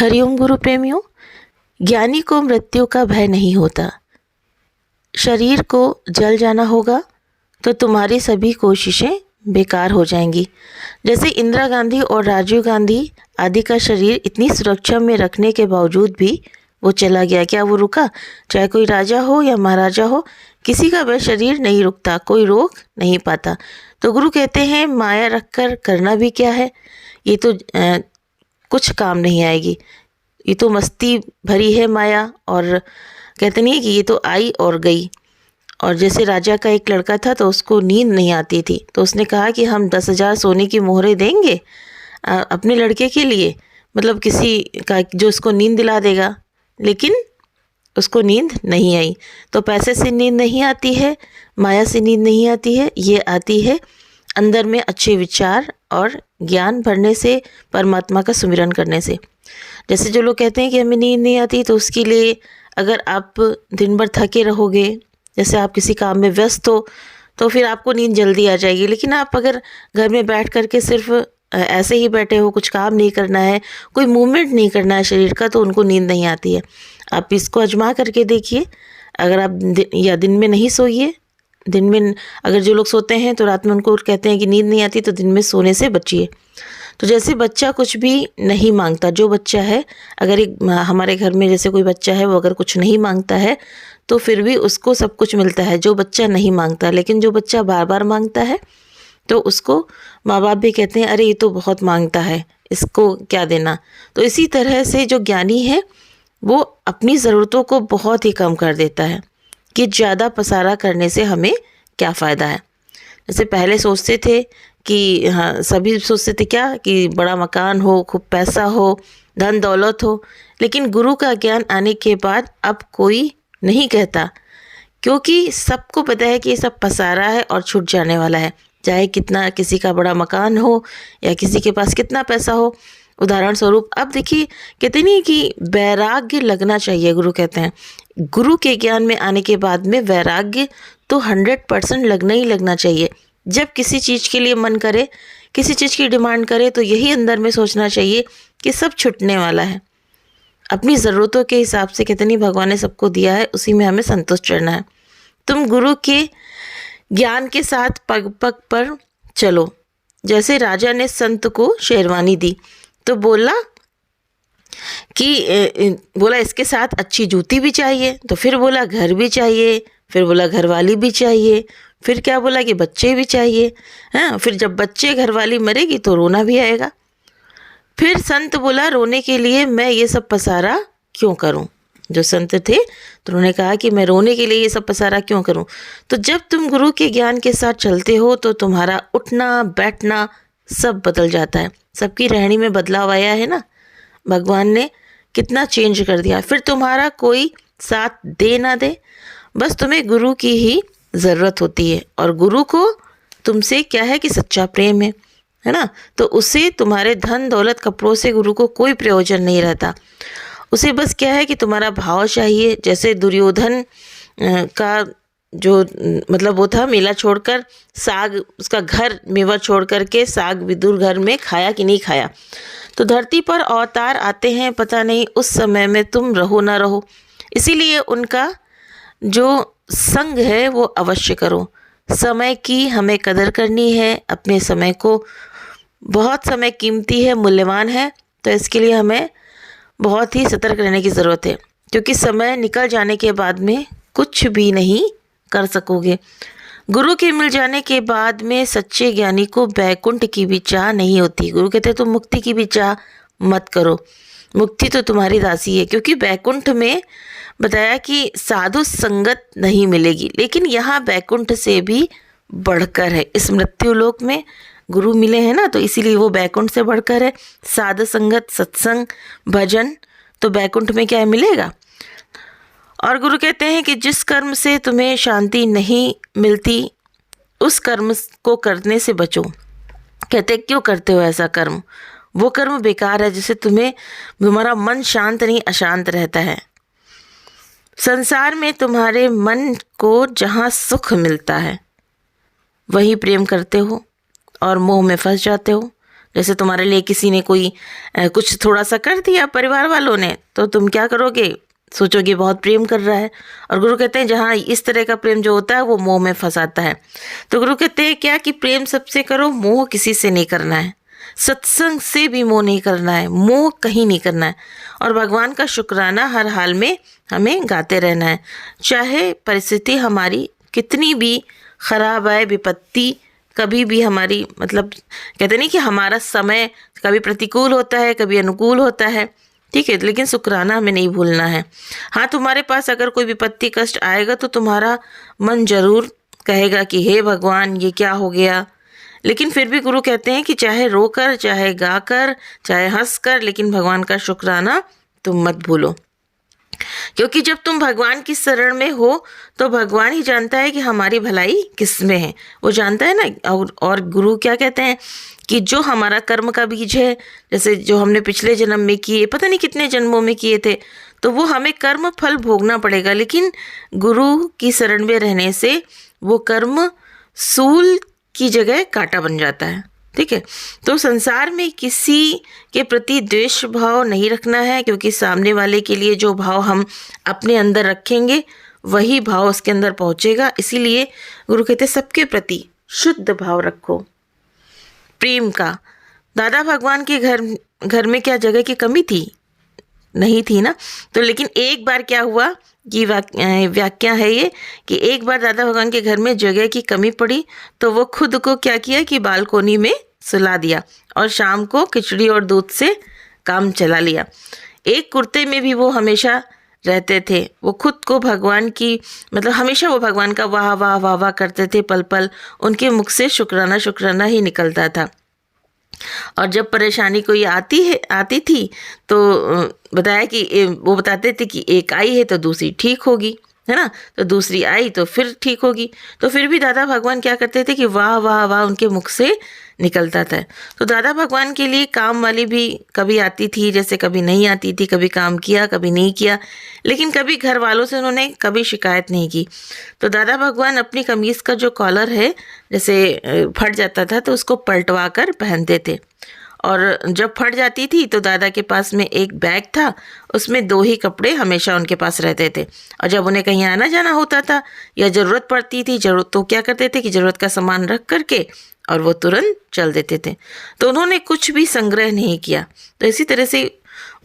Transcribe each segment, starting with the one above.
हरिओम गुरु प्रेमियों, ज्ञानी को मृत्यु का भय नहीं होता। शरीर को जल जाना होगा तो तुम्हारी सभी कोशिशें बेकार हो जाएंगी। जैसे इंदिरा गांधी और राजीव गांधी आदि का शरीर इतनी सुरक्षा में रखने के बावजूद भी वो चला गया, क्या वो रुका? चाहे कोई राजा हो या महाराजा हो, किसी का वह शरीर नहीं रुकता, कोई रोक नहीं पाता। तो गुरु कहते हैं माया रखकर करना भी क्या है, ये तो कुछ काम नहीं आएगी, ये तो मस्ती भरी है माया। और कहते नहीं है कि ये तो आई और गई। और जैसे राजा का एक लड़का था तो उसको नींद नहीं आती थी, तो उसने कहा कि हम 10,000 सोने की मोहरें देंगे अपने लड़के के लिए, मतलब किसी का जो उसको नींद दिला देगा। लेकिन उसको नींद नहीं आई। तो पैसे से नींद नहीं आती है, माया से नींद नहीं आती है, ये आती है अंदर में अच्छे विचार और ज्ञान भरने से, परमात्मा का सुमिरन करने से। जैसे जो लोग कहते हैं कि हमें नींद नहीं आती, तो उसके लिए अगर आप दिन भर थके रहोगे, जैसे आप किसी काम में व्यस्त हो, तो फिर आपको नींद जल्दी आ जाएगी। लेकिन आप अगर घर में बैठ कर के सिर्फ ऐसे ही बैठे हो, कुछ काम नहीं करना है, कोई मूवमेंट नहीं करना है शरीर का, तो उनको नींद नहीं आती है। आप इसको आजमा करके देखिए। अगर आप दिन में नहीं सोइए, दिन में अगर जो लोग सोते हैं तो रात में उनको कहते हैं कि नींद नहीं आती, तो दिन में सोने से बचिए। तो जैसे बच्चा कुछ भी नहीं मांगता, जो बच्चा है, अगर एक हमारे घर में जैसे कोई बच्चा है, वो अगर कुछ नहीं मांगता है तो फिर भी उसको सब कुछ मिलता है, जो बच्चा नहीं मांगता। लेकिन जो बच्चा बार बार मांगता है तो उसको माँ बाप भी कहते हैं अरे ये तो बहुत मांगता है, इसको क्या देना। तो इसी तरह से जो ज्ञानी है वो अपनी ज़रूरतों को बहुत ही कम कर देता है कि ज़्यादा पसारा करने से हमें क्या फ़ायदा है। जैसे पहले सोचते थे कि हाँ, सभी सोचते थे क्या कि बड़ा मकान हो, खूब पैसा हो, धन दौलत हो। लेकिन गुरु का ज्ञान आने के बाद अब कोई नहीं कहता, क्योंकि सबको पता है कि ये सब पसारा है और छूट जाने वाला है। चाहे कितना किसी का बड़ा मकान हो या किसी के पास कितना पैसा हो। उदाहरण स्वरूप अब देखिए, कहते नहीं कि वैराग्य लगना चाहिए। गुरु कहते हैं गुरु के ज्ञान में आने के बाद में वैराग्य तो 100% लगना ही लगना चाहिए। जब किसी चीज़ के लिए मन करे, किसी चीज़ की डिमांड करे, तो यही अंदर में सोचना चाहिए कि सब छुटने वाला है। अपनी ज़रूरतों के हिसाब से कितनी भगवान ने सबको दिया है, उसी में हमें संतुष्ट रहना है। तुम गुरु के ज्ञान के साथ पग पग पर चलो। जैसे राजा ने संत को शेरवानी दी तो बोला इसके साथ अच्छी जूती भी चाहिए, तो फिर बोला घर भी चाहिए, फिर बोला घरवाली भी चाहिए, फिर क्या बोला कि बच्चे भी चाहिए। हाँ, फिर जब बच्चे घरवाली मरेगी तो रोना भी आएगा। फिर संत बोला रोने के लिए मैं ये सब पसारा क्यों करूं। जो संत थे तो उन्होंने कहा कि मैं रोने के लिए ये सब पसारा क्यों करूं। तो जब तुम गुरु के ज्ञान के साथ चलते हो तो तुम्हारा उठना बैठना सब बदल जाता है। सबकी रहनी में बदलाव आया है ना, भगवान ने कितना चेंज कर दिया। फिर तुम्हारा कोई साथ दे ना दे, बस तुम्हें गुरु की ही ज़रूरत होती है। और गुरु को तुमसे क्या है कि सच्चा प्रेम है ना। तो उसे तुम्हारे धन दौलत कपड़ों से गुरु को कोई प्रयोजन नहीं रहता। उसे बस क्या है कि तुम्हारा भाव चाहिए। जैसे दुर्योधन का जो मतलब वो था, मेला छोड़कर साग, उसका घर मेवा छोड़ करके साग विदुर घर में खाया कि नहीं खाया। तो धरती पर अवतार आते हैं, पता नहीं उस समय में तुम रहो ना रहो, इसीलिए उनका जो संग है वो अवश्य करो। समय की हमें कदर करनी है, अपने समय को, बहुत समय कीमती है, मूल्यवान है। तो इसके लिए हमें बहुत ही सतर्क रहने की ज़रूरत है, क्योंकि समय निकल जाने के बाद में कुछ भी नहीं कर सकोगे। गुरु के मिल जाने के बाद में सच्चे ज्ञानी को बैकुंठ की भी चाह नहीं होती। गुरु कहते हैं तुम मुक्ति की भी चाह मत करो, मुक्ति तो तुम्हारी दासी है। क्योंकि बैकुंठ में बताया कि साधु संगत नहीं मिलेगी, लेकिन यहाँ बैकुंठ से भी बढ़कर है। इस मृत्यु लोक में गुरु मिले हैं ना, तो इसीलिए वो बैकुंठ से बढ़कर है। साधु संगत, सत्संग, भजन, तो बैकुंठ में क्या मिलेगा। और गुरु कहते हैं कि जिस कर्म से तुम्हें शांति नहीं मिलती उस कर्म को करने से बचो। कहते क्यों करते हो ऐसा कर्म, वो कर्म बेकार है जिससे तुम्हारा मन शांत नहीं अशांत रहता है। संसार में तुम्हारे मन को जहाँ सुख मिलता है वही प्रेम करते हो और मोह में फंस जाते हो। जैसे तुम्हारे लिए किसी ने कोई कुछ थोड़ा सा कर दिया परिवार वालों ने, तो तुम क्या करोगे, सोचोगे बहुत प्रेम कर रहा है। और गुरु कहते हैं जहाँ इस तरह का प्रेम जो होता है वो मोह में फंसाता है। तो गुरु कहते हैं क्या कि प्रेम सबसे करो, मोह किसी से नहीं करना है, सत्संग से भी मोह नहीं करना है, मोह कहीं नहीं करना है। और भगवान का शुक्राना हर हाल में हमें गाते रहना है, चाहे परिस्थिति हमारी कितनी भी खराब आए, विपत्ति कभी भी हमारी, मतलब कहते नहीं कि हमारा समय कभी प्रतिकूल होता है कभी अनुकूल होता है, ठीक है, लेकिन शुक्राना हमें नहीं भूलना है। हाँ, तुम्हारे पास अगर कोई विपत्ति कष्ट आएगा तो तुम्हारा मन जरूर कहेगा कि हे भगवान ये क्या हो गया, लेकिन फिर भी गुरु कहते हैं कि चाहे रोकर, चाहे गाकर, चाहे हंसकर, लेकिन भगवान का शुक्राना तुम मत भूलो। क्योंकि जब तुम भगवान की शरण में हो तो भगवान ही जानता है कि हमारी भलाई किस में है, वो जानता है ना। और गुरु क्या कहते हैं कि जो हमारा कर्म का बीज है, जैसे जो हमने पिछले जन्म में किए, पता नहीं कितने जन्मों में किए थे, तो वो हमें कर्म फल भोगना पड़ेगा, लेकिन गुरु की शरण में रहने से वो कर्म सूल की जगह कांटा बन जाता है, ठीक है। तो संसार में किसी के प्रति द्वेष भाव नहीं रखना है, क्योंकि सामने वाले के लिए जो भाव हम अपने अंदर रखेंगे वही भाव उसके अंदर पहुंचेगा। इसीलिए गुरु कहते सबके प्रति शुद्ध भाव रखो, प्रेम का। दादा भगवान के घर में क्या जगह की कमी थी? नहीं थी ना। तो लेकिन एक बार क्या हुआ कि व्याख्या है ये कि एक बार दादा भगवान के घर में जगह की कमी पड़ी, तो वो खुद को क्या किया कि बालकोनी में सुला दिया और शाम को खिचड़ी और दूध से काम चला लिया। एक कुर्ते में भी वो हमेशा रहते थे, वो खुद को भगवान की, मतलब हमेशा वो भगवान का वाह वाह वाह वाह करते थे, पल पल उनके मुख से शुक्राना शुक्राना ही निकलता था। और जब परेशानी कोई आती थी तो बताया कि वो बताते थे कि एक आई है तो दूसरी ठीक होगी, है ना, तो दूसरी आई तो फिर ठीक होगी। तो फिर भी दादा भगवान क्या करते थे कि वाह वाह वाह उनके मुख से निकलता था। तो दादा भगवान के लिए काम वाली भी कभी आती थी, जैसे कभी नहीं आती थी, कभी काम किया कभी नहीं किया, लेकिन कभी घर वालों से उन्होंने कभी शिकायत नहीं की। तो दादा भगवान अपनी कमीज़ का जो कॉलर है जैसे फट जाता था तो उसको पलटवा कर पहनते थे, और जब फट जाती थी तो दादा के पास में एक बैग था, उसमें 2 ही कपड़े हमेशा उनके पास रहते थे। और जब उन्हें कहीं आना जाना होता था या ज़रूरत पड़ती थी तो क्या करते थे कि ज़रूरत का सामान रख करके और वो तुरंत चल देते थे। तो उन्होंने कुछ भी संग्रह नहीं किया। तो इसी तरह से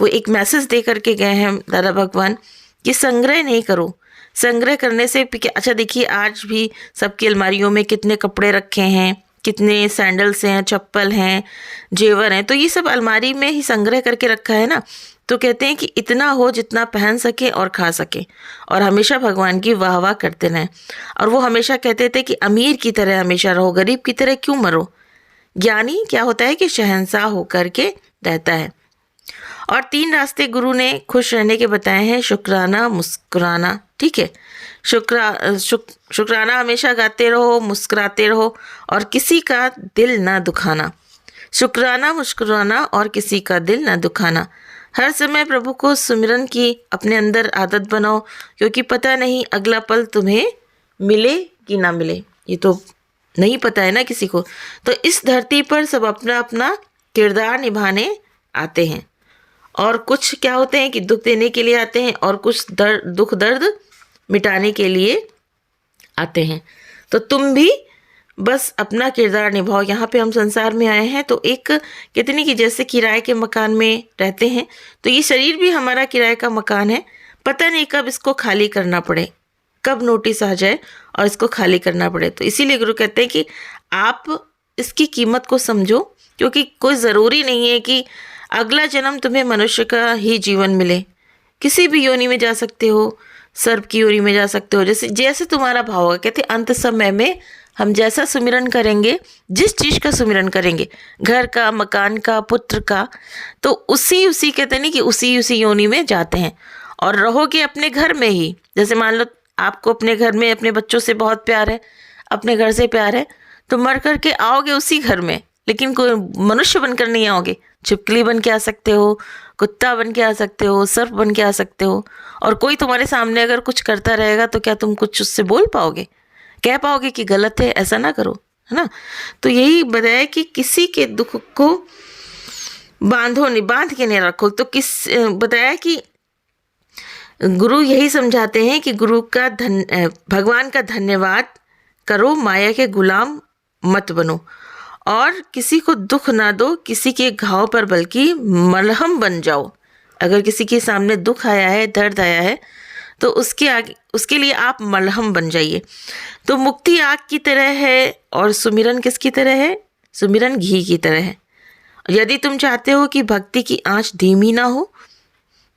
वो एक मैसेज दे करके गए हैं दादा भगवान कि संग्रह नहीं करो। संग्रह करने से अच्छा देखिए, आज भी सबकी अलमारियों में कितने कपड़े रखे हैं, कितने सैंडल्स हैं, चप्पल हैं, जेवर हैं, तो ये सब अलमारी में ही संग्रह करके रखा है ना। तो कहते हैं कि इतना हो जितना पहन सके और खा सके, और हमेशा भगवान की वाह वाह करते रहें। और वो हमेशा कहते थे कि अमीर की तरह हमेशा रहो, गरीब की तरह क्यों मरो। ज्ञानी क्या होता है कि शहंशाह होकर के रहता है। और 3 रास्ते गुरु ने खुश रहने के बताए हैं, शुक्राना, मुस्कुराना, ठीक है। शुक्राना हमेशा गाते रहो, मुस्कुराते रहो और किसी का दिल ना दुखाना। शुक्राना, मुस्कुराना और किसी का दिल ना दुखाना। हर समय प्रभु को सुमिरन की अपने अंदर आदत बनाओ, क्योंकि पता नहीं अगला पल तुम्हें मिले कि ना मिले, ये तो नहीं पता है ना किसी को। तो इस धरती पर सब अपना अपना किरदार निभाने आते हैं, और कुछ क्या होते हैं कि दुख देने के लिए आते हैं, और कुछ दुख दर्द मिटाने के लिए आते हैं। तो तुम भी बस अपना किरदार निभाओ। यहाँ पे हम संसार में आए हैं तो एक कितनी की जैसे किराए के मकान में रहते हैं, तो ये शरीर भी हमारा किराए का मकान है। पता नहीं कब इसको खाली करना पड़े, कब नोटिस आ जाए और इसको खाली करना पड़े। तो इसीलिए गुरु कहते हैं कि आप इसकी कीमत को समझो, क्योंकि कोई ज़रूरी नहीं है कि अगला जन्म तुम्हें मनुष्य का ही जीवन मिले। किसी भी योनि में जा सकते हो, सर्प की योनि में जा सकते हो, जैसे जैसे तुम्हारा भाव होगा। कहते अंत समय में हम जैसा सुमिरन करेंगे, जिस चीज़ का सुमिरन करेंगे, घर का, मकान का, पुत्र का, तो उसी कहते नहीं कि उसी योनि में जाते हैं। और रहोगे अपने घर में ही, जैसे मान लो आपको अपने घर में अपने बच्चों से बहुत प्यार है, अपने घर से प्यार है, तो मर करके आओगे उसी घर में, लेकिन कोई मनुष्य बनकर नहीं आओगे। छिपकली बन के आ सकते हो, कुत्ता बन के आ सकते हो, सर्प बन के आ सकते हो। और कोई तुम्हारे सामने अगर कुछ करता रहेगा तो क्या तुम कुछ उससे बोल पाओगे, कह पाओगे कि गलत है, ऐसा ना करो। है ना। तो यही बताया कि किसी के दुख को बांध के नहीं रखो। तो बताया कि गुरु यही समझाते हैं कि भगवान का धन्यवाद करो, माया के गुलाम मत बनो और किसी को दुख ना दो, किसी के घाव पर बल्कि मलहम बन जाओ। अगर किसी के सामने दुख आया है, दर्द आया है, तो उसके लिए आप मलहम बन जाइए। तो मुक्ति आग की तरह है और सुमिरन किसकी तरह है? सुमिरन घी की तरह है। यदि तुम चाहते हो कि भक्ति की आंच धीमी ना हो,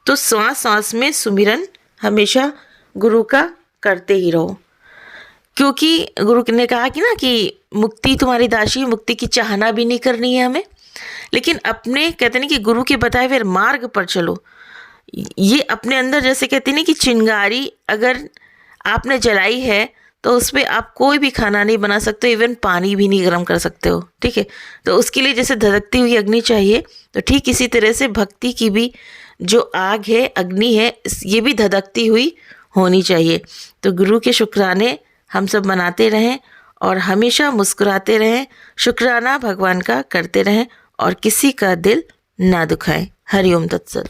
तो सांस सांस में सुमिरन हमेशा गुरु का करते ही रहो। क्योंकि गुरु ने कहा कि ना कि मुक्ति तुम्हारी दासी, मुक्ति की चाहना भी नहीं करनी है हमें, लेकिन अपने कहते नहीं कि गुरु के बताए हुए मार्ग पर चलो। ये अपने अंदर, जैसे कहते नहीं कि चिंगारी अगर आपने जलाई है तो उस पर आप कोई भी खाना नहीं बना सकते, इवन पानी भी नहीं गर्म कर सकते हो, ठीक है। तो उसके लिए जैसे धधकती हुई अग्नि चाहिए, तो ठीक इसी तरह से भक्ति की भी जो आग है, अग्नि है, ये भी धधकती हुई होनी चाहिए। तो गुरु के शुक्राने हम सब मनाते रहें और हमेशा मुस्कुराते रहें, शुक्राना भगवान का करते रहें और किसी का दिल ना दुखाएं। हरिओम तत्सत।